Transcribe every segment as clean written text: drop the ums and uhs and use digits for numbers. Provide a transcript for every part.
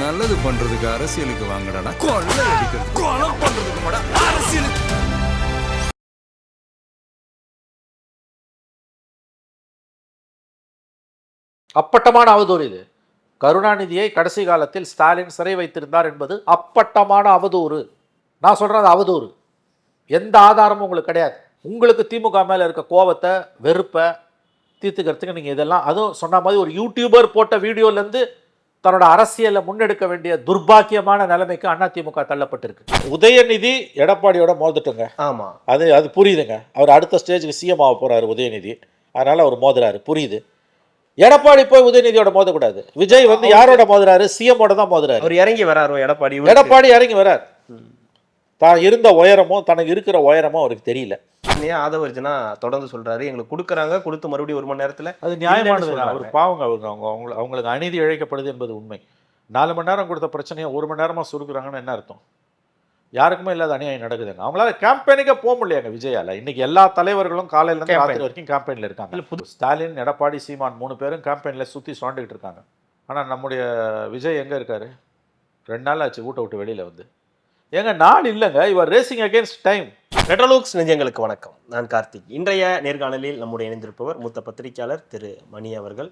நல்லது பண்றதுக்கு அரசியலுக்கு வாங்கடா, கொள்ளை அடிக்கிறது கொலை பண்றதுக்கு மாடா அரசியலுக்கு. அப்பட்டமான அவதூறு இது. கருணாநிதியை கடைசி காலத்தில் ஸ்டாலின் சிறை வைத்திருந்தார் என்பது அப்பட்டமான அவதூறு. நான் சொல்றது அவதூறு. எந்த ஆதாரமும் உங்களுக்கு கிடையாது. உங்களுக்கு திமுக மேல இருக்க கோபத்தை, வெறுப்பை தீர்த்துக்கிறதுக்கு நீங்க இதெல்லாம், அதுவும் சொன்ன மாதிரி ஒரு யூடியூபர் போட்ட வீடியோல இருந்து தன்னோட அரசியலை முன்னெடுக்க வேண்டிய துர்பாக்கியமான நிலைமைக்கு அதிமுக தள்ளப்பட்டிருக்கு. உதயநிதி எடப்பாடியோட மோதட்டுங்க. ஆமா, அது புரியுதுங்க. அவர் அடுத்த ஸ்டேஜுக்கு சிஎம் ஆக போறாரு உதயநிதி, அதனால அவர் மோதுறாரு, புரியுது. எடப்பாடி போய் உதயநிதியோட மோதக்கூடாது. விஜய் வந்து யாரோட மோதுறாரு? சிஎம்மோட தான் மோதுறாரு. அவர் இறங்கி வராரு. எடப்பாடி இறங்கி வரார். தான் இருந்த உயரமும் தனக்கு இருக்கிற உயரமும் அவருக்கு தெரியல. ஆதவர்ஜனா தொடர்ந்து சொல்றாரு, எங்களுக்கு கொடுக்குறாங்க, கொடுத்து மறுபடியும் 1 மணி நேரத்துல அது நியாயமானது. அவர் பாவங்க, அவங்களுக்கு அநீதி இழைக்கப்படுது என்பது உண்மை. 4 மணி நேரம் கொடுத்த பிரச்சனையை 1 மணி நேரமா சுருக்குறாங்கன்னு என்ன அர்த்தம்? யாருக்குமே இல்லாத அநியாயம் நடக்குதுங்க. அவங்களால கேம்பெயினுக்கே போக முடியாங்க விஜயால. இன்னைக்கு எல்லா தலைவர்களும் காலையில இருந்து ராத்திரி வரைக்கும் கேம்பெயின்ல இருக்காங்க. ஸ்டாலின், எடப்பாடி, சீமான் 3 பேரும் கேம்பெயின்ல சுத்தி சுரண்டுகிட்டு இருக்காங்க. ஆனா நம்முடைய விஜய் எங்க இருக்காரு? 2 நாள் ஆச்சு வீட்டை விட்டு வெளியில வந்து. ஏங்க நாள் இல்லைங்க, இவர் ரேசிங் அகேன்ஸ்ட் டைம். ரெட்ரோலுக்ஸ் நெஞ்சங்களுக்கு வணக்கம். நான் கார்த்திக். இன்றைய நேர்காணலில் நம்முடைய இணைந்திருப்பவர் மூத்த பத்திரிகையாளர் திரு மணி அவர்கள்.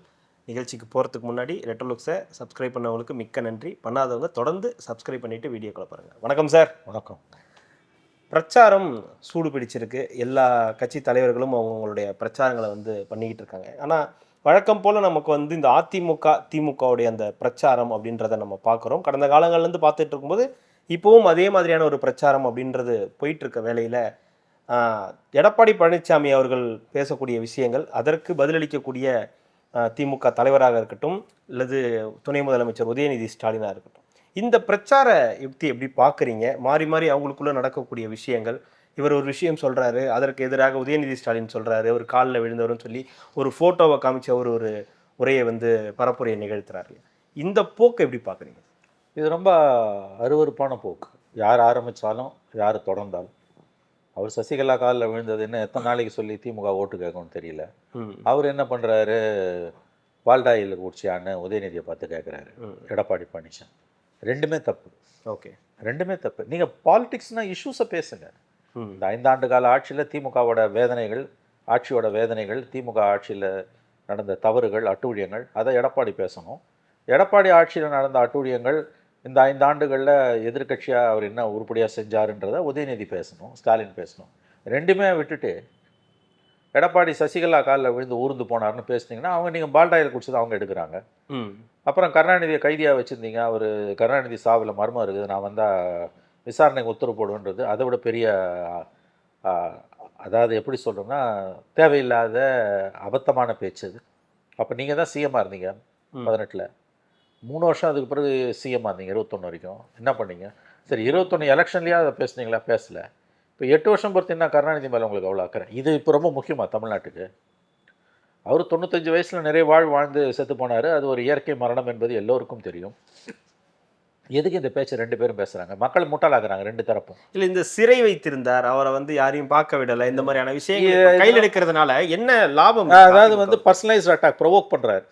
நிகழ்ச்சிக்கு போகிறதுக்கு முன்னாடி ரெட்ரோலுக்ஸை சப்ஸ்கிரைப் பண்ணவங்களுக்கு மிக்க நன்றி. பண்ணாதவங்க தொடர்ந்து சப்ஸ்கிரைப் பண்ணிவிட்டு வீடியோக்களை பாருங்கள். வணக்கம் சார். வணக்கம். பிரச்சாரம் சூடு பிடிச்சிருக்கு. எல்லா கட்சி தலைவர்களும் அவங்களுடைய பிரச்சாரங்களை வந்து பண்ணிக்கிட்டு இருக்காங்க. ஆனால் வழக்கம் போல் நமக்கு வந்து இந்த அதிமுக திமுகவுடைய அந்த பிரச்சாரம் அப்படின்றத நம்ம பார்க்குறோம். கடந்த காலங்கள்லேருந்து பார்த்துட்டு இருக்கும்போது இப்போவும் அதே மாதிரியான ஒரு பிரச்சாரம் அப்படின்றது போயிட்டுருக்க வேளையில் எடப்பாடி பழனிசாமி அவர்கள் பேசக்கூடிய விஷயங்கள், அதற்கு பதிலளிக்கக்கூடிய திமுக தலைவராக இருக்கட்டும் அல்லது துணை முதலமைச்சர் உதயநிதி ஸ்டாலினாக இருக்கட்டும், இந்த பிரச்சார எப்படி பார்க்குறீங்க? மாறி மாறி அவங்களுக்குள்ளே நடக்கக்கூடிய விஷயங்கள். இவர் ஒரு விஷயம் சொல்கிறாரு, அதற்கு எதிராக உதயநிதி ஸ்டாலின் சொல்கிறாரு, ஒரு காலில் விழுந்தவர்னு சொல்லி ஒரு ஃபோட்டோவை காமிச்சு அவர் ஒரு உரையை வந்து பரப்புரையை நிகழ்த்துறாரு. இந்த போக்கு எப்படி பார்க்குறீங்க? இது ரொம்ப அருவருப்பான போக்கு. யார் ஆரம்பித்தாலும் யார் தொடர்ந்தாலும். அவர் சசிகலா காலில் விழுந்தது என்ன எத்தனை நாளைக்கு சொல்லி திமுக ஓட்டு கேட்கணும்னு தெரியல. அவர் என்ன பண்ணுறாரு? வால்டாயில் குடிச்சியான்னு உதயநிதியை பார்த்து கேட்குறாரு எடப்பாடி பழனிசாமி. ரெண்டுமே தப்பு. ஓகே, ரெண்டுமே தப்பு. நீங்கள் பாலிடிக்ஸ்னால் இஷ்யூஸை பேசுங்க. இந்த 5 ஆண்டு கால ஆட்சியில் திமுகவோட வேதனைகள், ஆட்சியோட வேதனைகள், திமுக ஆட்சியில் நடந்த தவறுகள், அட்டூழியங்கள், அதை எடப்பாடி பேசணும். எடப்பாடி ஆட்சியில் நடந்த அட்டூழியங்கள், இந்த 5 ஆண்டுகளில் எதிர்கட்சியாக அவர் என்ன உருப்படியாக செஞ்சாருன்றதை உதயநிதி பேசணும், ஸ்டாலின் பேசணும். ரெண்டுமே விட்டுட்டு எடப்பாடி சசிகலா காலில் விழுந்து ஊர்ந்து போனார்னு பேசுனீங்கன்னா அவங்க நீங்கள் பால்டாயில் குடிச்சது அவங்க எடுக்கிறாங்க. அப்புறம் கருணாநிதியை கைதியாக வச்சுருந்தீங்க, அவர் கருணாநிதி சாவில் மர்மம் இருக்குது, நான் வந்தால் விசாரணைக்கு உத்தரவு போடுவேன்றது அதை விட பெரிய, அதாவது எப்படி சொல்கிறோம்னா தேவையில்லாத அபத்தமான பேச்சு அது. அப்போ நீங்கள் தான் சிஎம்மாக இருந்தீங்க 18, 3 வருஷம் அதுக்கு பிறகு சிஎம்மாக இருந்தீங்க 21 வரைக்கும். என்ன பண்ணீங்க? சரி, 21 எலெக்ஷன்லேயே அதை பேசுனீங்களா? பேசலை. இப்போ 8 வருஷம் பொறுத்து என்ன கருணாநிதி மேலே உங்களுக்கு அவ்வளோ அக்கறை? இது இப்போ ரொம்ப முக்கியமாக தமிழ்நாட்டுக்கு? அவர் 95 வயசில் நிறைய வாழ்ந்து செத்து போனார். அது ஒரு இயற்கை மரணம் என்பது எல்லோருக்கும் தெரியும். எதுக்கு இந்த பேச்சு 2 பேரும் பேசுகிறாங்க? மக்கள் முட்டாளாக்குறாங்க 2 தரப்பும். இல்லை, இந்த சிறை வைத்திருந்தார், அவரை வந்து யாரையும் பார்க்க விடலை, இந்த மாதிரியான விஷயங்கள் கையில் எடுக்கிறதுனால என்ன லாபம்? அதாவது வந்து பர்சனலைஸ்ட் அட்டாக் ப்ரொவோக் பண்ணுறாரு,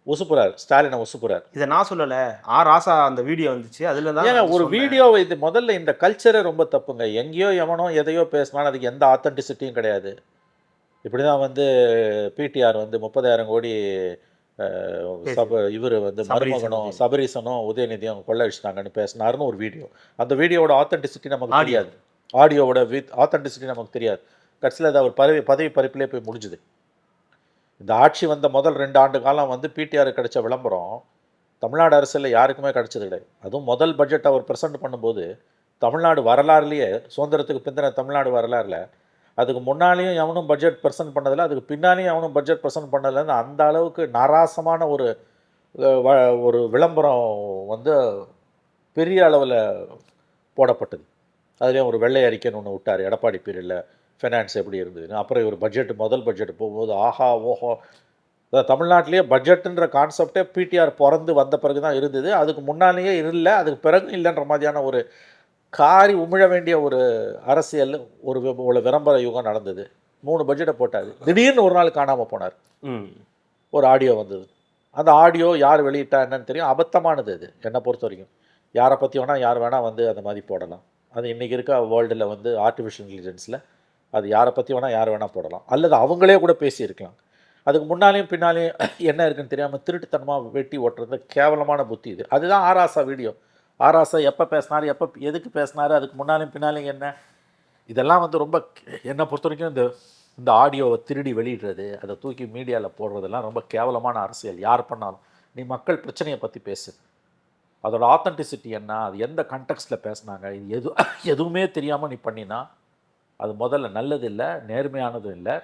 உசுப்புறாரு, ஸ்டாலினை உசுப்புறாரு. இதை நான் சொல்லலை, ராசா அந்த வீடியோ வந்துச்சு, அதில் தான். ஏங்க ஒரு வீடியோ, இது முதல்ல இந்த கல்ச்சரே ரொம்ப தப்புங்க. எங்கேயோ எவனோ எதையோ பேசினாலும் அதுக்கு எந்த ஆத்தென்டிசிட்டியும் கிடையாது. இப்படி தான் வந்து பிடிஆர் வந்து 30,000 கோடி இவர் வந்து மருமகனும் சபரீசனும் உதயநிதியும் கொள்ளடிச்சிட்டாங்கன்னு பேசினாருன்னு ஒரு வீடியோ. அந்த வீடியோவோட ஆத்தென்டிசிட்டி நமக்கு தெரியாது, ஆடியோவோட ஆத்தென்டிசிட்டி நமக்கு தெரியாது. கடைசியில் அது அவர் பதவி பறிப்பிலே போய் முடிஞ்சுது. இந்த ஆட்சி வந்த முதல் 2 ஆண்டு காலம் வந்து பிடிஆர் கிடைச்ச விளம்பரம் தமிழ்நாடு அரசில் யாருக்குமே கிடைச்சது கிடையாது. அதுவும் முதல் பட்ஜெட் அவர் ப்ரெசென்ட் பண்ணும்போது தமிழ்நாடு வரலாறுலேயே, சுதந்திரத்துக்கு பிந்தின தமிழ்நாடு வரலாறுல அதுக்கு முன்னாலேயும் எவனும் பட்ஜெட் ப்ரெசென்ட் பண்ணதில்லை, அதுக்கு பின்னாலேயும் எவனும் பட்ஜெட் ப்ரெசென்ட் பண்ணதில்லைன்னு அந்த அளவுக்கு நாராசமான ஒரு விளம்பரம் வந்து பெரிய அளவில் போடப்பட்டது. அதுலேயும் ஒரு வெள்ளை அறிக்கைன்னு ஒன்று விட்டார் எடப்பாடி பீரியடில், ஃபைனான்ஸ் எப்படி இருந்ததுன்னு. அப்புறம் இவர் முதல் பட்ஜெட் போகும்போது ஆஹா ஓஹோ, தமிழ்நாட்டிலேயே பட்ஜெட்டுன்ற கான்செப்டே பிடிஆர் பிறந்து வந்த பிறகு தான் இருந்தது. அதுக்கு முன்னாலேயே இல்லை, அதுக்கு பிறகு இல்லைன்ற மாதிரியான ஒரு காரி உமிழ வேண்டிய ஒரு அரசியல், ஒரு விளம்பர யுகம் நடந்தது. 3 பட்ஜெட்டை போட்டார். திடீர்னு ஒரு நாள் காணாமல் போனார். ஒரு ஆடியோ வந்தது. அந்த ஆடியோ யார் வெளியிட்டா என்னன்னு தெரியும். அபத்தமானது அது என்னை பொறுத்த வரைக்கும். யாரை பற்றி வேணால் யார் வேணால் வந்து அந்த மாதிரி போடலாம். அது இன்றைக்கி இருக்க வேர்ல்டில் வந்து ஆர்டிஃபிஷியல் இன்டெலிஜென்ஸில் அது யாரை பற்றி வேணால் யார் வேணால் போடலாம். அல்லது அவங்களே கூட பேசியிருக்கலாம். அதுக்கு முன்னாலேயும் பின்னாலேயும் என்ன இருக்குன்னு தெரியாமல் திருட்டுத்தனமாக வெட்டி ஓட்டுறது கேவலமான புத்தி இது. அதுதான் ஆராசா வீடியோ. ஆராசா எப்போ பேசினார், எப்போ எதுக்கு பேசினார், அதுக்கு முன்னாலேயும் பின்னாலேயும் என்ன, இதெல்லாம் வந்து ரொம்ப என்னை பொறுத்த வரைக்கும் இந்த ஆடியோவை திருடி வெளியிடுறது, அதை தூக்கி மீடியாவில் போடுறதெல்லாம் ரொம்ப கேவலமான அரசியல். யார் பண்ணாலும் நீ மக்கள் பிரச்சனையை பற்றி பேசு, அதோட ஆத்தென்டிசிட்டி என்ன, அது எந்த கண்டெக்ஸ்டில் பேசுனாங்க, இது எதுவுமே தெரியாமல் நீ பண்ணினா அது முதல்ல நல்லது இல்லை, நேர்மையானதும் இல்லை.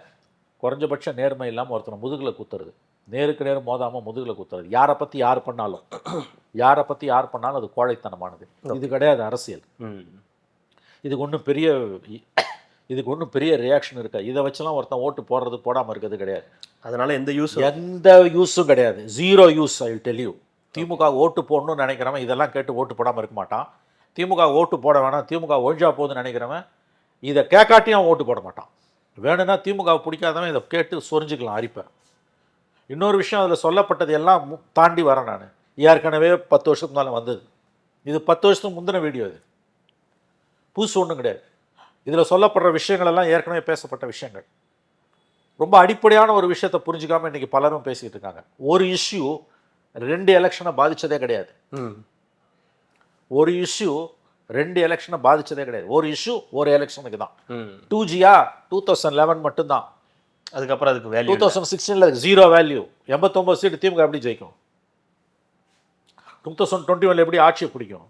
குறைஞ்சபட்ச நேர்மை இல்லாமல் ஒருத்தனை முதுகில் குத்துறது, நேருக்கு நேரம் மோதாமல் முதுகில் குத்துறது, யாரை பற்றி யார் பண்ணாலும் அது கோழைத்தனமானது. இது கிடையாது அரசியல். இதுக்கு ஒன்றும் பெரிய ரியாக்ஷன் இருக்கா? இதை வச்சுலாம் ஒருத்தன் ஓட்டு போடுறது போடாமல் இருக்கிறது கிடையாது. அதனால் எந்த யூஸும் கிடையாது. 0 use. I will tell you. திமுக ஓட்டு போடணும்னு நினைக்கிறவன் இதெல்லாம் கேட்டு ஓட்டு போடாமல் இருக்க மாட்டான். திமுக ஓட்டு போட வேணாம், திமுக ஒழிஞ்சா போகுதுன்னு நினைக்கிறவன் இதை கேட்காட்டியும் ஓட்டு போட மாட்டான். வேணும்னா திமுகவை பிடிக்காதவன் இதை கேட்டு சொரிஞ்சிக்கலாம் அரிப்பேன். இன்னொரு விஷயம், அதில் சொல்லப்பட்டது எல்லாம் தாண்டி வரேன் நான். ஏற்கனவே 10 வருஷத்துக்கு முன்னால் வந்தது. இது 10 வருஷத்துக்கு முந்தின வீடியோ. இது புதுசு ஒன்றும் கிடையாது. இதில் சொல்லப்படுற விஷயங்கள் எல்லாம் ஏற்கனவே பேசப்பட்ட விஷயங்கள். ரொம்ப அடிப்படையான ஒரு விஷயத்தை புரிஞ்சுக்காமல் இன்றைக்கி பலரும் பேசிக்கிட்டு இருக்காங்க. ஒரு இஷ்யூ 2 எலெக்ஷனை பாதித்ததே கிடையாது. ஒரு இஷ்யூ 2 எலெக்ஷனை பாதித்ததே கிடையாது. ஒரு இஷ்யூ ஒரு எலெக்ஷனுக்கு தான். 2G 2011 மட்டும்தான். அதுக்கப்புறம் அதுக்கு வேல்யூ 2016 0 வேல்யூ. 89 சீட்டு திமுக எப்படி ஜெயிக்கும்? 2021 எப்படி ஆட்சியை பிடிக்கும்?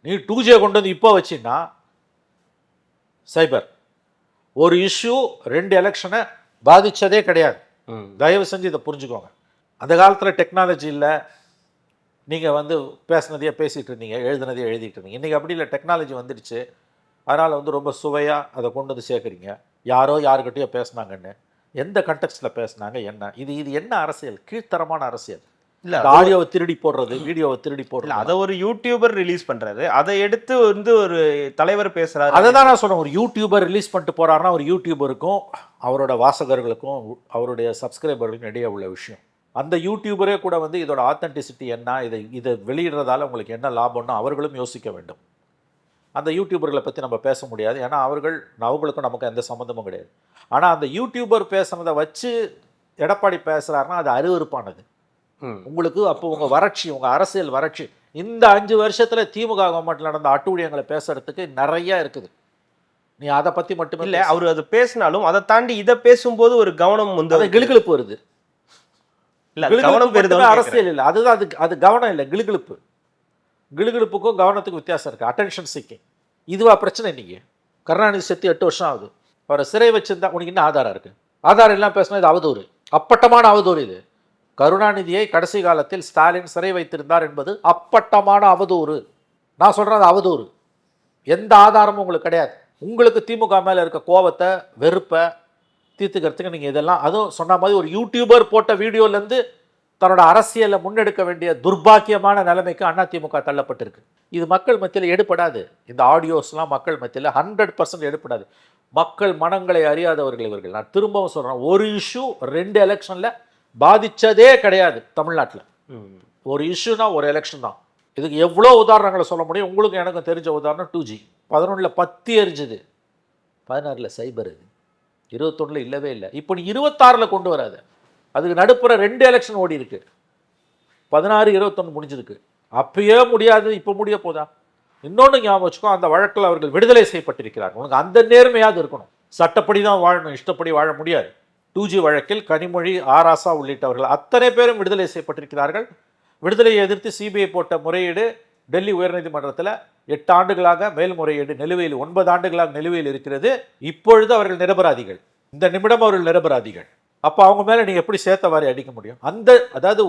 நீ 2G கொண்டு வந்து இப்போ வச்சின்னா சைபர். ஒரு இஷ்யூ 2 எலெக்ஷனை பாதித்ததே கிடையாது. தயவு செஞ்சு இதை புரிஞ்சுக்கோங்க. அந்த காலத்தில் டெக்னாலஜி இல்லை, நீங்கள் வந்து பேசுனதையே பேசிகிட்டு இருந்தீங்க, எழுதுனதையே எழுதிட்டு இருந்தீங்க. இன்றைக்கி அப்படி இல்லை, டெக்னாலஜி வந்துடுச்சு. அதனால் வந்து ரொம்ப சுவையாக அதை கொண்டு வந்து சேர்க்குறீங்க. யாரோ யாருக்கிட்டையோ பேசுனாங்கன்னு, எந்த கண்டெக்ஸ்டில் பேசுனாங்க, என்ன இது என்ன அரசியல்? கீழ்த்தரமான அரசியல். இல்லை, ஆடியோவை திருடி போடுறது, வீடியோவை திருடி போடுறது. அதை ஒரு யூடியூபர் ரிலீஸ் பண்ணுறாரு, அதை எடுத்து வந்து ஒரு தலைவர் பேசுகிறாரு. அதை தான் நான் சொல்கிறேன். ஒரு யூடியூபர் ரிலீஸ் பண்ணிட்டு போகிறாருன்னா ஒரு யூடியூபருக்கும் அவரோட வாசகர்களுக்கும் அவருடைய சப்ஸ்கிரைபர்களுக்கும் இடையே உள்ள விஷயம். அந்த யூடியூபரே கூட வந்து இதோட ஆத்தென்டிசிட்டி என்ன, இதை வெளியிடுறதால உங்களுக்கு என்ன லாபம்னு அவர்களும் யோசிக்க வேண்டும். அந்த யூடியூபர்களை பற்றி நம்ம பேச முடியாது, ஏன்னா அவங்களுக்கும் நமக்கு எந்த சம்மந்தமும் கிடையாது. ஆனால் அந்த யூடியூபர் பேசுனதை வச்சு எடப்பாடி பேசுகிறாருன்னா அது அருவருப்பானது உங்களுக்கு. அப்போ உங்கள் வறட்சி, உங்கள் அரசியல் வறட்சி, இந்த 5 வருஷத்தில் திமுக கவர்மெண்ட்டில் நடந்த அட்டூழியங்களை பேசுறதுக்கு நிறைய இருக்குது. நீ அதை பற்றி மட்டுமே இல்லை, அவர் அதை பேசினாலும் அதை தாண்டி இதை பேசும்போது ஒரு கவனம் வந்து கிளுகிழுப்பு வருது. அரசியல் இல்லை, அதுதான் அது கவனம் இல்லை, கிளுகிழுப்புக்கும் கவனத்துக்கும் வித்தியாசம் இருக்குது. Attention seeking. இதுவா பிரச்சனை? இன்னைக்கு கருணாநிதி செத்து 8 வருஷம் ஆகுது. அவரை சிறை வச்சிருந்தா உனக்கு என்ன ஆதாரம் இருக்குது? ஆதாரம் எல்லாம் பேசினா இது அவதூறு, அப்பட்டமான அவதூறு. இது கருணாநிதியை கடைசி காலத்தில் ஸ்டாலின் சிறை வைத்திருந்தார் என்பது அப்பட்டமான அவதூறு. நான் சொல்கிறேன், அது அவதூறு. எந்த ஆதாரமும் உங்களுக்கு கிடையாது. உங்களுக்கு திமுக மேலே இருக்க கோபத்தை, வெறுப்பை தீர்த்துக்கிறதுக்கு நீங்கள் இதெல்லாம், அதுவும் சொன்ன மாதிரி ஒரு யூடியூபர் போட்ட வீடியோலேருந்து தன்னோட அரசியலை முன்னெடுக்க வேண்டிய துர்பாக்கியமான நிலைமைக்கு அதிமுக தள்ளப்பட்டிருக்கு. இது மக்கள் மத்தியில் எடுப்படாது. இந்த ஆடியோஸ்லாம் மக்கள் மத்தியில் 100% எடுப்படாது. மக்கள் மனங்களை அறியாதவர்கள் இவர்கள். நான் திரும்பவும் சொல்கிறேன், ஒரு இஷ்யூ 2 எலெக்ஷனில் பாதித்ததே கிடையாது தமிழ்நாட்டில். ஒரு இஷ்யூனா ஒரு எலெக்ஷன் தான். இதுக்கு எவ்வளோ உதாரணங்களை சொல்ல முடியும். உங்களுக்கு எனக்கும் தெரிஞ்ச உதாரணம் 2G. 11 பத்தி எரிஞ்சுது, 16 சைபர், 21 இல்லவே இல்லை. இப்போ நீ 26 கொண்டு வராது. அதுக்கு நடுப்புற 2 எலெக்ஷன் ஓடி இருக்கு. 16, 21 முடிஞ்சிருக்கு. அப்பயே முடியாது, இப்போ முடிய போதா? இன்னொன்று ஞாபகம் வச்சுக்கோ, அந்த வழக்கில் அவர்கள் விடுதலை செய்யப்பட்டிருக்கிறார்கள். உனக்கு அந்த நேர்மையாவது இருக்கணும். சட்டப்படி தான் வாழணும், இஷ்டப்படி வாழ முடியாது. 2G வழக்கில் கனிமொழி, ஆராசா உள்ளிட்டவர்கள் அத்தனை பேரும் விடுதலை செய்யப்பட்டிருக்கிறார்கள். விடுதலையை எதிர்த்து சிபிஐ போட்ட முறையீடு டெல்லி உயர்நீதிமன்றத்தில் 8 ஆண்டுகளாக மேல்முறையீடு நிலுவையில், 9 ஆண்டுகளாக நிலுவையில் இருக்கிறது. இப்பொழுது அவர்கள் நிரபராதிகள். இந்த நிமிடம் அவர்கள் நிரபராதிகள். அப்போ அவங்க மேலே நீ எப்படி சேர்த்த வாரி அடிக்க முடியும்? அதாவது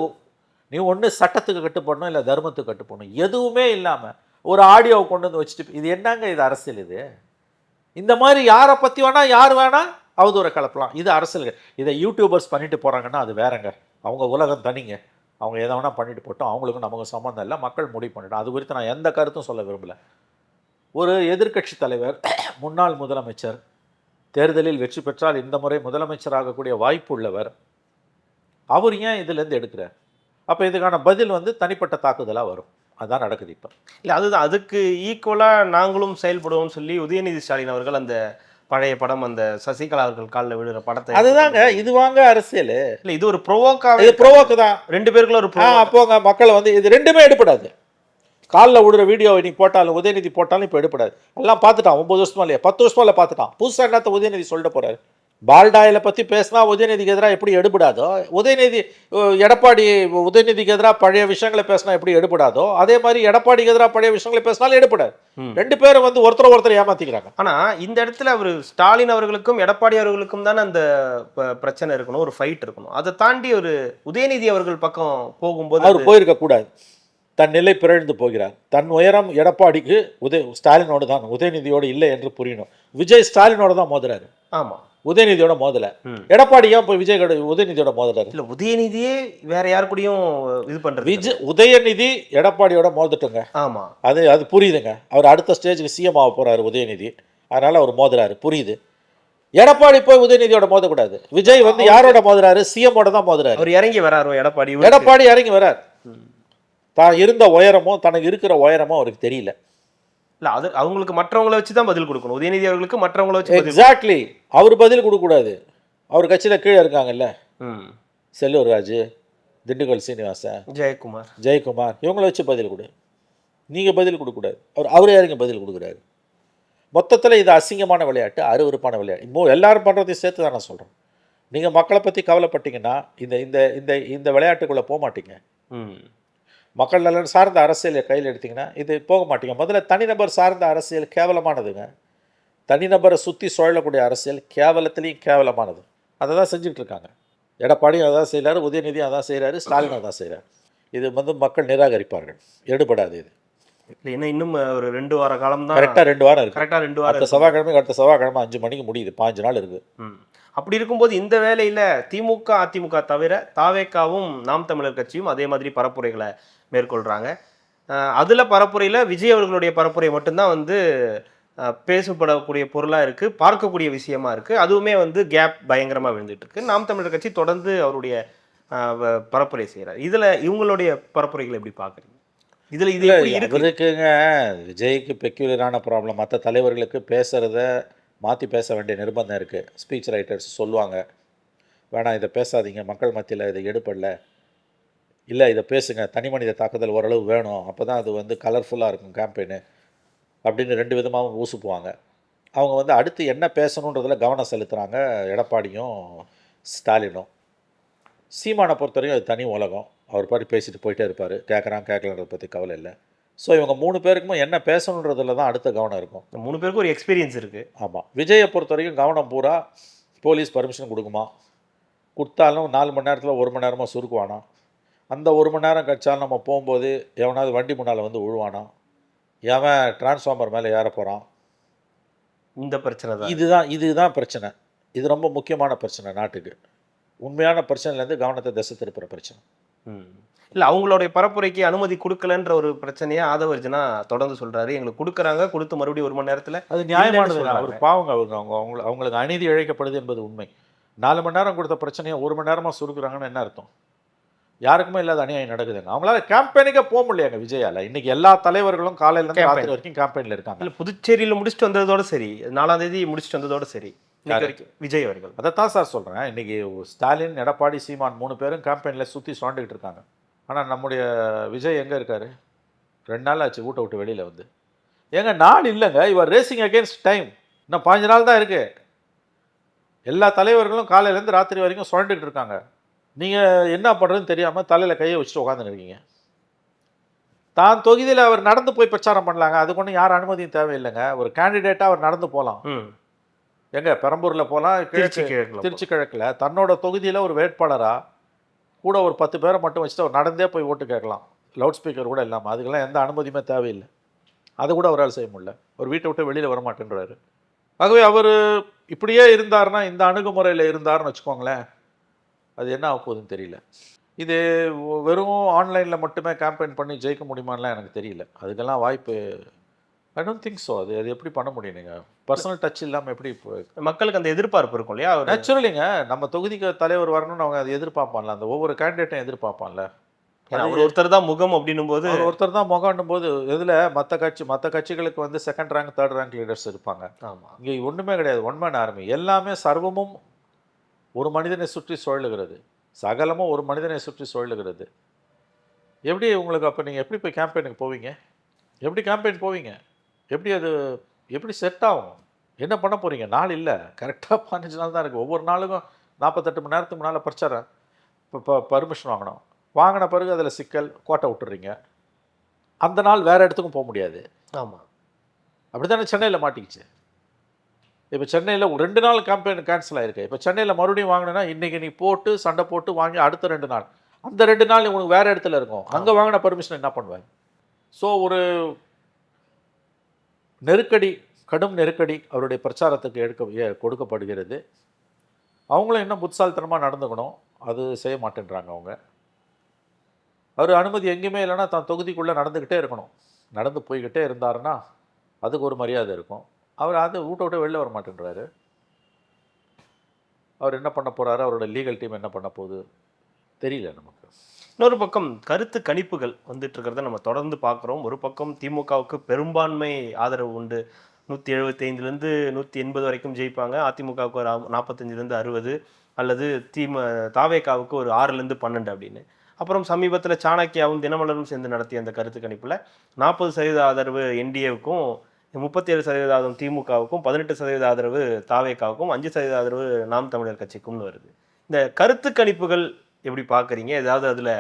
நீ ஒன்று சட்டத்துக்கு கட்டுப்படணும், இல்லை தர்மத்துக்கு கட்டுப்படணும். எதுவுமே இல்லாமல் ஒரு ஆடியோவை கொண்டு வந்து வச்சுட்டு, இது என்னங்க இது அரசியல்? இது இந்த மாதிரி யாரை பற்றி வேணால் யார் வேணால் அவதூறை கலப்பலாம். இது அரசியல். இதை யூடியூபர்ஸ் பண்ணிட்டு போகிறாங்கன்னா அது வேறங்க. அவங்க உலகம் தனிங்க. அவங்க எதை வேணால் பண்ணிட்டு போட்டோம், அவங்களுக்கும் நமக்கு சம்மந்தம் இல்லை. மக்கள் முடிவு பண்ணிட்டோம். அது குறித்து நான் எந்த கருத்தும் சொல்ல விரும்பலை. ஒரு எதிர்க்கட்சி தலைவர், முன்னாள் முதலமைச்சர், தேர்தலில் வெற்றி பெற்றால் இந்த முறை முதலமைச்சராகக்கூடிய வாய்ப்பு உள்ளவர், அவர் ஏன் இதிலேருந்து எடுக்கிறார்? அப்போ இதுக்கான பதில் வந்து தனிப்பட்ட தாக்குதலாக வரும். அதான் நடக்குது இப்போ. இல்லை அதுதான், அதுக்கு ஈக்குவலாக நாங்களும் செயல்படுவோம்னு சொல்லி உதயநிதி ஸ்டாலின் அவர்கள் அந்த பழைய படம், அந்த சசிகலா அவர்கள் காலில் விழுற படத்தை அதுதாங்க இது வாங்க அரசியல். இல்லை இது ஒரு ப்ரொவோக்காவே, இது ப்ரோவோக்கு தான். ரெண்டு பேருக்குள்ள ஒரு அப்போங்க மக்களை வந்து இது ரெண்டுமே எடுப்படாது. காலில் விடுற வீடியோ இன்னைக்கு போட்டாலும் உதயநிதி போட்டாலும் இப்போ எடுப்படாது. எல்லாம் பார்த்துட்டான் 9 வருஷமா இல்லையா 10 வருஷமா இல்லை பார்த்துட்டான். புதுசாக என்னத்த உதயநிதி சொல்லிட்டு போறாரு. பால்டாயில பற்றி பேசினா உதயநிதிக்கு எதிராக எப்படி எடுபடாதோ, உதயநிதி எடப்பாடி உதயநிதிக்கு எதிராக பழைய விஷயங்களை பேசினா எப்படி எடுபடாதோ, அதே மாதிரி எடப்பாடிக்கு எதிராக பழைய விஷயங்களை பேசினாலும் எடுபடாது. ரெண்டு பேரும் வந்து ஒருத்தர் ஏமாத்திக்கிறாங்க. ஆனா இந்த இடத்துல அவர் ஸ்டாலின் அவர்களுக்கும் எடப்பாடி அவர்களுக்கும் தானே அந்த பிரச்சனை இருக்கணும், ஒரு ஃபைட் இருக்கணும். அதை தாண்டி ஒரு உதயநிதி அவர்கள் பக்கம் போகும்போது அவர் போயிருக்க கூடாது. தன் நிலை பிறழ்ந்து போகிறார். தன் உயரம் எடப்பாடிக்கு ஸ்டாலினோடு தான், உதயநிதியோடு இல்லை என்று புரியணும். விஜய் ஸ்டாலினோட தான் மோதுறாரு. ஆமா, உதயநிதியோட மோதல. எடப்பாடி ஏன் போய் விஜய் உதயநிதியோட மோதுறாரு? இல்ல உதயநிதியே வேற யாரு கூடயும் இது பண்றது. உதயநிதி எடப்பாடியோட மோதட்டுங்க. ஆமா, அது புரியுதுங்க. அவர் அடுத்த ஸ்டேஜுக்கு சிஎம் ஆக போறாரு உதயநிதி, அதனால அவர் மோதுறாரு, புரியுது. எடப்பாடி போய் உதயநிதியோட மோதக்கூடாது. விஜய் வந்து யாரோட மோதுறாரு? சிஎம்மோட தான் மோதுறாரு. அவர் இறங்கி வராரு. எடப்பாடி இறங்கி வரார். தான் இருந்த உயரமோ தனக்கு இருக்கிற உயரமோ அவருக்கு தெரியல. இல்ல அது அவங்களுக்கு மற்றவங்களை வச்சு தான் பதில் கொடுக்கணும். உதயநிதி அவர்களுக்கு மற்றவங்களை வச்சு எக்ஸாக்ட்லி. அவர் பதில் கொடுக்கக்கூடாது. அவர் கட்சியில் கீழே இருக்காங்கல்ல, செல்லூர் ராஜு, திண்டுக்கல் சீனிவாசன், ஜெயக்குமார், இவங்கள வச்சு பதில் கொடு. நீங்கள் பதில் கொடுக்கக்கூடாது. அவரே இறங்கி பதில் கொடுக்குறாரு. மொத்தத்தில் இது அசிங்கமான விளையாட்டு, அருவருப்பான விளையாட்டு. எல்லாரும் பண்ணுறதையும் சேர்த்து தான் நான் சொல்கிறேன். நீங்கள் மக்களை பற்றி கவலைப்பட்டீங்கன்னா இந்த இந்த இந்த இந்த விளையாட்டுக்குள்ளே போக மாட்டீங்க. மக்கள் நலன் சார்ந்த அரசியலை கையில் எடுத்திங்கன்னா இது போக மாட்டீங்க. முதல்ல தனிநபர் சார்ந்த அரசியல் கேவலமானதுங்க. தனிநபரை சுற்றி சுழலக்கூடிய அரசியல் கேவலத்துலேயும் கேவலமானது. அதை தான் செஞ்சுட்டு இருக்காங்க. எடப்பாடியும் அதான் செய்கிறாரு, உதயநிதியும் அதான் செய்கிறாரு, ஸ்டாலினும் அதான் செய்கிறார். இது வந்து மக்கள் நிராகரிப்பார்கள். எடுபடாது இது. இல்லை இன்னும் ஒரு 2 வார காலம் தான். கரெக்டாக 2 வாரம் இருக்குது. கரெக்டாக 2 வாரம். அடுத்த செவ்வாய்க்கிழமை 5 மணிக்கு முடியுது. 5 நாள் இருக்குது. அப்படி இருக்கும்போது இந்த வேலையில் திமுக அதிமுக தவிர தாவேக்காவும் நாம் தமிழர் கட்சியும் அதே மாதிரி பரப்புரைகளை மேற்கொள்கிறாங்க. அதில் பரப்புரையில் விஜய் அவர்களுடைய பரப்புரை மட்டும்தான் வந்து பேசப்படக்கூடிய பொருளாக இருக்குது, பார்க்கக்கூடிய விஷயமா இருக்குது. அதுவுமே வந்து கேப் பயங்கரமாக விழுந்துட்டுருக்கு. நாம் தமிழர் கட்சி தொடர்ந்து அவருடைய பரப்புரை செய்கிறார். இதில் இவங்களுடைய பரப்புரைகளை எப்படி பார்க்குறீங்க? இதில் இது இருக்குங்க. விஜய்க்கு பெக்யூலரான ப்ராப்ளம். மற்ற தலைவர்களுக்கு பேசுகிறத மாற்றி பேச வேண்டிய நிர்பந்தம் இருக்குது. ஸ்பீச் ரைட்டர்ஸ் சொல்லுவாங்க, வேணாம் இதை பேசாதீங்க, மக்கள் மத்தியில் இதை எடுப்படல, இல்லை இதை பேசுங்க, தனி மனித தாக்குதல் ஓரளவு வேணும், அப்போ தான் அது வந்து கலர்ஃபுல்லாக இருக்கும் கேம்பெயின் அப்படின்னு 2 விதமாகவும் ஊசுப்புவாங்க. அவங்க வந்து அடுத்து என்ன பேசணுன்றதில் கவனம் செலுத்துகிறாங்க எடப்பாடியும் ஸ்டாலினும். சீமானை பொறுத்தவரைக்கும் அது தனி உலகம். அவர் பாட்டு பேசிட்டு போயிட்டே இருப்பார், கேட்கலன்றதை பற்றி கவலை இல்லை. ஸோ இவங்க 3 பேருக்குமே என்ன பேசணுன்றதுல தான் அடுத்த கவனம் இருக்கும். 3 பேருக்கும் ஒரு எக்ஸ்பீரியன்ஸ் இருக்குது. ஆமாம். விஜயை பொறுத்த வரைக்கும் கவனம் பூரா போலீஸ் பர்மிஷன் கொடுக்குமா, கொடுத்தாலும் 4 மணி நேரத்தில் 1 மணி நேரமாக சுருக்குவானா, அந்த 1 மணி நேரம் கழிச்சாலும் நம்ம போகும்போது எவனாவது வண்டி முன்னால் வந்து விழுவானா, எவன் டிரான்ஸ்ஃபார்மர் மேலே ஏற போகிறான், இந்த பிரச்சனை தான். இதுதான் பிரச்சனை. இது ரொம்ப முக்கியமான பிரச்சனை நாட்டுக்கு. உண்மையான பிரச்சனைலேருந்து கவனத்தை திசை திருப்புற பிரச்சனை. இல்லை அவங்களுடைய பரப்புரைக்கு அனுமதி கொடுக்கலன்ற ஒரு பிரச்சனையை ஆதவர்ஜனா தொடர்ந்து சொல்கிறாரு. எங்களுக்கு கொடுக்குறாங்க, கொடுத்து மறுபடியும் 1 மணி நேரத்தில். அது நியாயமானது. அவர் பாவங்க, அவங்களுக்கு அநீதி இழைக்கப்படுது என்பது உண்மை. 4 மணி நேரம் கொடுத்த பிரச்சனையை 1 மணி நேரமாக சுருக்குறாங்கன்னு என்ன அர்த்தம்? யாருக்குமே இல்லாத அநியாயம் நடக்குதுங்க. அவங்களால கேம்பெயினுக்கே போக முடியாங்க விஜயால. இன்னைக்கு எல்லா தலைவர்களும் காலையிலேருந்து ராத்திரி வரைக்கும் கேம்பெயினில் இருக்காங்க. இல்லை புதுச்சேரியில் முடிச்சுட்டு வந்ததோடு சரி, 4ஆம் தேதி முடிச்சுட்டு வந்ததோடு சரி, விஜய் அவர்கள். அதைத்தான் சார் சொல்கிறேன். இன்றைக்கி ஸ்டாலின், எடப்பாடி, சீமான் 3 பேரும் கேம்பெயினில் சுற்றி சுரண்டுக்கிட்டு இருக்காங்க. ஆனால் நம்முடைய விஜய் எங்கே இருக்கார்? 2 நாள் ஆச்சு வீட்டை விட்டு வெளியில் வந்து. ஏங்க நாள் இல்லைங்க, இவர் ரேசிங் அகேன்ஸ்ட் டைம். இன்னும் 5 நாள் தான் இருக்குது. எல்லா தலைவர்களும் காலையிலேருந்து ராத்திரி வரைக்கும் சுரண்டுக்கிட்டு இருக்காங்க. நீங்கள் என்ன பண்ணுறதுன்னு தெரியாமல் தலையில் கையை வச்சுட்டு உட்காந்துன்னு இருக்கீங்க. தான் தொகுதியில் அவர் நடந்து போய் பிரச்சாரம் பண்ணலாங்க, அதுக்கு ஒன்றும் யார் அனுமதியும் தேவையில்லைங்க. ஒரு கேண்டிடேட்டாக அவர் நடந்து போகலாம். எங்கே பெரம்பூரில் போகலாம், திருச்சி கிழக்கில் தன்னோட தொகுதியில் ஒரு வேட்பாளராக கூட ஒரு 10 பேரை மட்டும் வச்சுட்டு அவர் நடந்தே போய் ஓட்டு கேட்கலாம், லவுட் ஸ்பீக்கர் கூட இல்லாமல். அதுக்கெல்லாம் எந்த அனுமதியுமே தேவையில்லை. அது கூட அவரால் செய்ய முடியல. ஒரு வீட்டை விட்டு வெளியில் வரமாட்டேன்றாரு. ஆகவே அவர் இப்படியே இருந்தார்னா, இந்த அணுகுமுறையில் இருந்தார்னு வச்சுக்கோங்களேன், அது என்ன ஆக போகுதுன்னு தெரியல. இது வெறும் ஆன்லைனில் மட்டுமே கேம்பெயின் பண்ணி ஜெயிக்க முடியுமான்லாம் எனக்கு தெரியல. அதுக்கெல்லாம் வாய்ப்பு ஐ டோன்ட் திங்க் ஸோ. அது எப்படி பண்ண முடியும்? நீங்கள் பர்சனல் டச் இல்லாமல் எப்படி? மக்களுக்கு அந்த எதிர்பார்ப்பு இருக்கும் இல்லையா? நேச்சுரலிங்க, நம்ம தொகுதிக்கு தலைவர் வரணும்னு அவங்க அதை எதிர்பார்ப்பான்ல, அந்த ஒவ்வொரு கேண்டிடேட்டும் எதிர்பார்ப்பான்ல. ஏன்னா அவர் ஒருத்தர் தான் முகம் அப்படின்னும் போது அவர் ஒருத்தர் தான் முகம்னும் போது இதில் மற்ற கட்சிகளுக்கு வந்து second rank third rank leaders இருப்பாங்க. ஆமாம், இங்கே ஒன்றுமே கிடையாது. One man army. எல்லாமே சர்வமும் ஒரு மனிதனை சுற்றி சுழலுகிறது, சகலமும் ஒரு மனிதனை சுற்றி சுழலுகிறது. எப்படி உங்களுக்கு அப்போ நீங்கள் எப்படி போய் கேம்பெயினுக்கு போவீங்க? எப்படி கேம்பெயின் போவீங்க? எப்படி அது எப்படி செட் ஆகும்? என்ன பண்ண போகிறீங்க? நாள் இல்லை, கரெக்டாக 15 நாள் தான் இருக்குது. ஒவ்வொரு நாளுக்கும் 48 மணி நேரத்துக்கு முன்னால் பிரச்சாரம். இப்போ பர்மிஷன் வாங்கணும். வாங்கின பிறகு அதில் சிக்கல், கோட்டை விட்டுறீங்க. அந்த நாள் வேறு இடத்துக்கும் போக முடியாது. ஆமாம், அப்படி தானே சென்னையில் மாட்டிக்கிச்சு. இப்போ சென்னையில் 2 நாள் கேம்பெயின் கேன்சல் ஆகிருக்கு. இப்போ சென்னையில் மறுபடியும் வாங்கினா இன்றைக்கி நீ போட்டு சண்டை போட்டு வாங்கி அடுத்த 2 நாள், அந்த 2 நாள் உனக்கு வேறு இடத்துல இருக்கும். அங்கே வாங்கின பர்மிஷன் என்ன பண்ணுவேன்? ஸோ ஒரு நெருக்கடி, கடும் நெருக்கடி அவருடைய பிரச்சாரத்துக்கு கொடுக்கப்படுகிறது. அவங்களும் இன்னும் புத்தாலித்தனமாக நடந்துக்கணும். அது செய்ய மாட்டேன்றாங்க அவங்க. அவர் அனுமதி எங்கேயுமே இல்லைன்னா தான் தொகுதிக்குள்ளே நடந்துக்கிட்டே இருக்கணும். நடந்து போய்கிட்டே இருந்தாருன்னா அதுக்கு ஒரு மரியாதை இருக்கும். அவர் அதை விட்டு வெளில வர மாட்டேன்றாரு. அவர் என்ன பண்ண போகிறாரு, அவரோட லீகல் டீம் என்ன பண்ண போகுது தெரியல நமக்கு. இன்னொரு பக்கம் கருத்து கணிப்புகள் வந்துட்டு இருக்கிறத நம்ம தொடர்ந்து பார்க்குறோம். ஒரு பக்கம் திமுகவுக்கு பெரும்பான்மை ஆதரவு உண்டு. 175லேருந்து 180 வரைக்கும் ஜெயிப்பாங்க. அதிமுகவுக்கு ஒரு 45லேருந்து 60, அல்லது தாவேகாவுக்கு ஒரு 6லேருந்து 12 அப்படின்னு. அப்புறம் சமீபத்தில் சாணக்கியாவும் தினமலரும் சேர்ந்து நடத்திய அந்த கருத்து கணிப்பில் 40% ஆதரவு என்டிஏவுக்கும், 37% ஆதரவு திமுகவுக்கும், 18% ஆதரவு தாவேகாவுக்கும், 5% ஆதரவு நாம் தமிழர் கட்சிக்கும்னு வருது. இந்த கருத்து கணிப்புகள் எப்படி பார்க்குறீங்க? ஏதாவது அதில்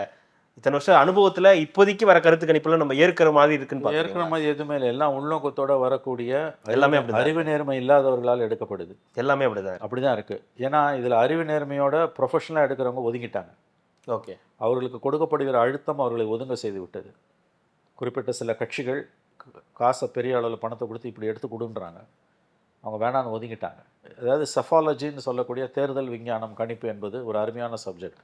இத்தனை வருஷம் அனுபவத்தில் இப்போதைக்கு வர கருத்து கணிப்புல நம்ம ஏற்கிற மாதிரி இருக்குன்னு ஏற்கிற மாதிரி எதுவுமே இல்லை. எல்லாம் உள்நோக்கத்தோட வரக்கூடிய எல்லாமே அறிவு நேர்மை இல்லாதவர்களால் எடுக்கப்படுது. எல்லாமே அப்படிதான் அப்படிதான் இருக்குது. ஏன்னா இதில் அறிவு நேர்மையோட ப்ரொஃபஷனலாக எடுக்கிறவங்க ஒதுங்கிட்டாங்க. ஓகே, அவர்களுக்கு கொடுக்கப்படுகிற அழுத்தம் அவர்களை ஒதுங்க செய்து விட்டது. குறிப்பிட்ட சில கட்சிகள் காசை பெரிய அளவில் பணத்தை கொடுத்து இப்படி எடுத்து கொடுன்றாங்க. அவங்க வேணான்னு ஒதுங்கிட்டாங்க. அதாவது செஃபாலஜின்னு சொல்லக்கூடிய தேர்தல் விஞ்ஞானம் கணிப்பு என்பது ஒரு அருமையான சப்ஜெக்ட்.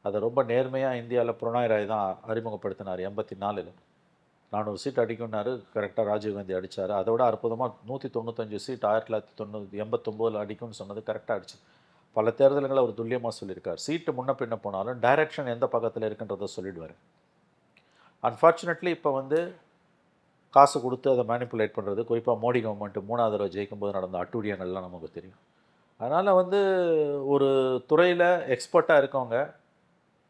அதை ரொம்ப நேர்மையாக இந்தியாவில் புரனாய் ராய் தான் அறிமுகப்படுத்தினார். 84 400 சீட் அடிக்கும்னாரு. கரெக்டாக ராஜீவ்காந்தி அடித்தார். அதை விட அற்புதமாக 195 சீட் 1989 அடிக்கும்னு சொன்னது கரெக்டாக அடிச்சு. பல தேர்தல்களை அவர் துல்லியமாக சொல்லியிருக்கார். சீட்டு முன்ன பின்ன போனாலும் டைரக்ஷன் எந்த பக்கத்தில் இருக்குன்றதை சொல்லிடுவார். அன்ஃபார்ச்சுனேட்லி இப்போ வந்து காசு கொடுத்து அதை மேனிப்புலேட் பண்ணுறது, குறிப்பாக மோடி கவர்மெண்ட்டு 3வது தடவை ஜெயிக்கும்போது நடந்த அட்டூழியங்கள்லாம் நமக்கு தெரியும். அதனால் வந்து ஒரு துறையில் எக்ஸ்பர்ட்டாக இருக்கவங்க,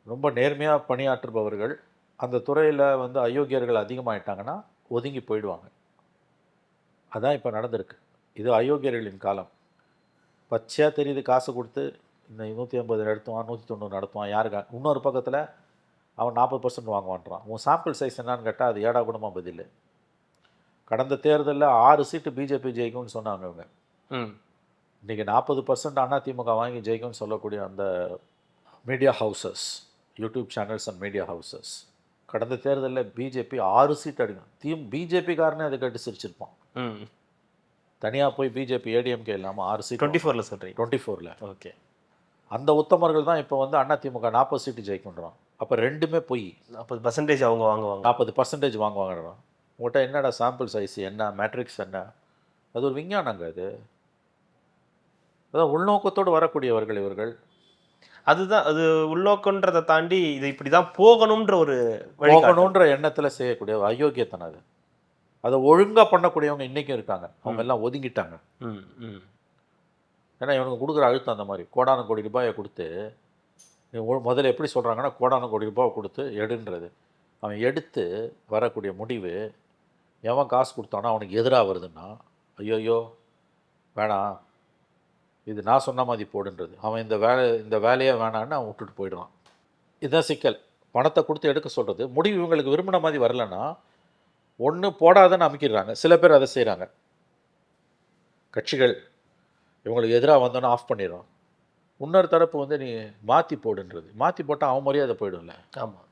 ரொம்ப நேர்மையாக பணியாற்றுபவர்கள், அந்த துறையில் வந்து அயோக்கியர்கள் அதிகமாகிட்டாங்கன்னா ஒதுங்கி போயிடுவாங்க. அதான் இப்போ நடந்திருக்கு. இது அயோக்கியர்களின் காலம். பச்சையாக தெரியுது. காசு கொடுத்து இந்த 180 நடத்துவான், 190 நடத்துவான். யாருக்கா? இன்னொரு பக்கத்தில் அவன் 40% வாங்குவான்றான். உன் சாம்பிள் சைஸ் என்னான்னு கேட்டால் அது ஏடா கூடமாக பதில். கடந்த தேர்தலில் 6 சீட்டு பிஜேபி ஜெயிக்கும்னு சொன்னாங்க அவங்க. இன்றைக்கி 40% அதிமுக வாங்கி ஜெயிக்கும்னு சொல்லக்கூடிய அந்த media houses, YouTube channels and media houses, கடந்த தேர்தலில் பிஜேபி 6 சீட் அடிக்கும். பிஜேபிக்காரனே அதை கட்டு சிரிச்சிருப்பான். தனியாக போய் பிஜேபி ஏடிஎம்கே இல்லாமல் 6 சீட் 24ல் சொல்கிறீங்க? 24ல். ஓகே. அந்த உத்தமர்கள் தான் இப்போ வந்து அதிமுக 40 சீட்டு ஜெயிக்கின்றான். அப்போ ரெண்டுமே போய் 40% அவங்க வாங்குவாங்க. 40% வாங்குவாங்கன்றான். உங்கள்கிட்ட என்னடா சாம்பிள் சைஸ் என்ன, மேட்ரிக்ஸ் என்ன? அது ஒரு விஞ்ஞானங்க. அது அதான் உள்நோக்கத்தோடு வரக்கூடியவர்கள் இவர்கள். அதுதான், அது உள்நோக்கன்றதை தாண்டி இது இப்படி தான் போகணுன்ற ஒரு எண்ணத்தில் செய்யக்கூடிய அயோக்கியத்தனம் அது. அதை ஒழுங்காக பண்ணக்கூடியவங்க இன்றைக்கும் இருக்காங்க. அவங்க எல்லாம் ஒதுங்கிட்டாங்க. ஏன்னா இவனுக்கு கொடுக்குற அழுத்தம் அந்த மாதிரி. கோடான கோடி ரூபாயை கொடுத்து, முதல்ல எப்படி சொல்கிறாங்கன்னா கோடான கோடி ரூபாயை கொடுத்து எடுன்றது. அவன் எடுத்து வரக்கூடிய முடிவு, எவன் காசு கொடுத்தானோ அவனுக்கு எதிராக வருதுன்னா ஐயோயோ வேணாம், இது நான் சொன்ன மாதிரி போடுன்றது. அவன் இந்த வேலையே வேணான்னு அவன் விட்டுட்டு போயிடுவான். இதுதான் சிக்கல். பணத்தை கொடுத்து எடுக்க சொல்கிறது. முடிவு இவங்களுக்கு விரும்பின மாதிரி வரலன்னா ஒன்று போடாதன்னு அமைக்கிறாங்க. சில பேர் அதை செய்கிறாங்க. கட்சிகள் இவங்களுக்கு எதிராக வந்தோன்னா ஆஃப் பண்ணிடுறான். இன்னொரு தரப்பு வந்து நீ மாற்றி போடுன்றது. மாற்றி போட்டால் அவன் மரியாதை போயிடும்ல. ஆமாம்,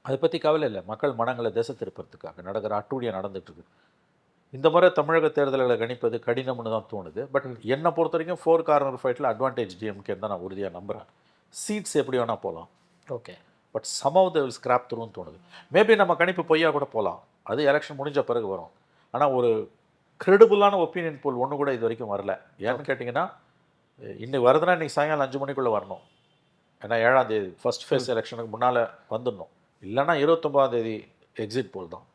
அதை பற்றி கவலை இல்லை. மக்கள் மனங்களை திசை திருப்பறதுக்காக நடக்கிற அட்டூழியம் நடந்துகிட்ருக்கு. இந்த முறை தமிழக தேர்தல்களை கணிப்பது கடினம்னு தான் தோணுது. பட் என்னை பொறுத்த வரைக்கும் 4 கார்னர் ஃபைட்டில் அட்வான்டேஜ் டிஎம்கேன்னு தான் நான் உறுதியாக நம்புகிறேன். சீட்ஸ் எப்படி வேணால் போகலாம். Okay. But somehow they will scrap த்ரூன்னு தோணுது. மேபி நம்ம கணிப்பு பொய்யா கூட போகலாம். அது எலெக்ஷன் முடிஞ்ச பிறகு வரும். ஆனால் ஒரு கிரெடிபிளான ஒப்பீனியன் போல் ஒன்று கூட இது வரைக்கும் வரல. ஏன்னு கேட்டிங்கன்னா, இன்னைக்கு வருதுன்னா இன்றைக்கி சாயங்காலம் 5 மணிக்குள்ளே வரணும். ஏன்னா 7ஆம் தேதி ஃபர்ஸ்ட் ஃபேஸ் எலெக்ஷனுக்கு முன்னால் வந்துடணும். இல்லைன்னா 29ஆம் தேதி எக்ஸிட் போல் தான்.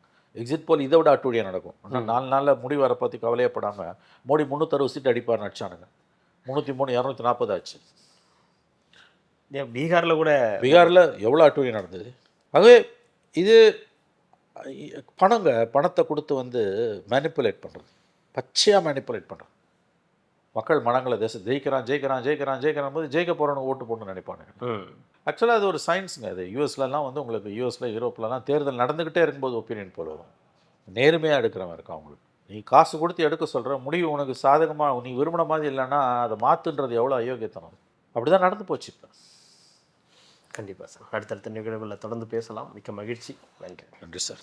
எக்ஸிட் போல் இதை விட அட்டூழியம் நடக்கும். ஆனால் 4 நாளில் முடிவு வர பற்றி கவலையப்படாமல் மோடி 360 சீட் அடிப்பார் நடிச்சானுங்க. 303 240 ஆச்சு. பீகாரில் கூட பீகாரில் எவ்வளோ அட்டூழியம் நடந்தது. ஆகவே இது பணத்தை கொடுத்து வந்து மேனிப்புலேட் பண்ணுறது, பச்சையாக மேனிப்புலேட் பண்ணுறது. மக்கள் மனங்களை ஜெயிக்கிறான் போது ஜெயிக்க போகிறவனுக்கு ஓட்டு போடணும்னு நினைப்பானுங்க. ஆக்சுவலாக அது ஒரு சயின்ஸுங்க. அது யூஎஸ்லலாம் வந்து உங்களுக்கு யூஎஸில் யூரோப்லலாம் தேர்தல் நடந்துக்கிட்டே இருக்கும்போது ஒப்பீனியன் போல் வரும். நேர்மையாக எடுக்கிறவன் இருக்கான். அவங்களுக்கு நீ காசு கொடுத்து எடுக்க சொல்கிற முடிவு உனக்கு சாதகமாக நீ விரும்பின மாதிரி இல்லைன்னா அதை மாற்றுன்றது எவ்வளோ அயோக்கியத்தனம். அப்படி தான் நடந்து போச்சு. இப்போ கண்டிப்பாக சார், அடுத்தடுத்த நிகழ்வுகளில் தொடர்ந்து பேசலாம். மிக்க மகிழ்ச்சி. நன்றி. நன்றி சார்.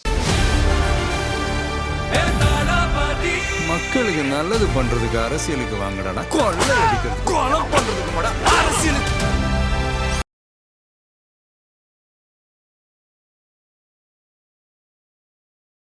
மக்களுக்கு நல்லது பண்றதுக்கு அரசியலுக்கு வாங்கடா, கொள்ளை அடிக்கிறது கொலை பண்றதுக்கு அரசியலுக்கு